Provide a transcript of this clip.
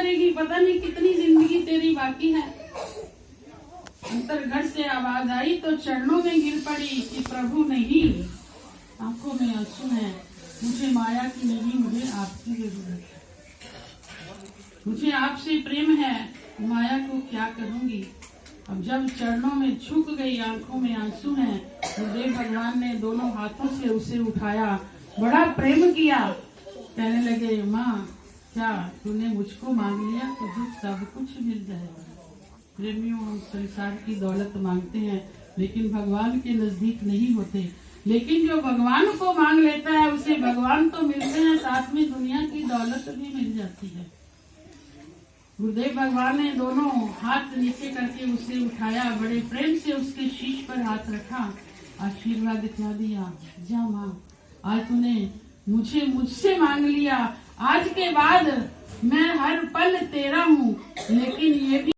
करेगी, पता नहीं कितनी जिंदगी तेरी बाकी है। अंतरघट से आवाज आई तो चरणों में गिर पड़ी कि प्रभु नहीं, आंखों में आंसू है, मुझे माया की नहीं, मुझे आपकी जरूरत है। मुझे आपसे प्रेम है, माया को क्या करूंगी। अब जब चरणों में झुक गई, आंखों में आंसू हैं, तो देव भगवान ने दोनों हाथों से उसे उठाया, बड़ा प्रेम किया। कहने लगे, माँ क्या तूने मुझको मांग लिया, तुझे सब कुछ मिल जाएगा। प्रेमियों, हम संसार की दौलत मांगते हैं लेकिन भगवान के नजदीक नहीं होते। लेकिन जो भगवान को मांग लेता है उसे भगवान तो मिलते हैं, साथ में दुनिया की दौलत भी मिल जाती है। गुरुदेव भगवान ने दोनों हाथ नीचे करके उसे उठाया, बड़े प्रेम से उसके शीश पर हाथ रखा, आशीर्वाद क्या दिया, जा माँ, आज तूने मुझसे मांग लिया, आज के बाद मैं हर पल तेरा हूँ। लेकिन ये भी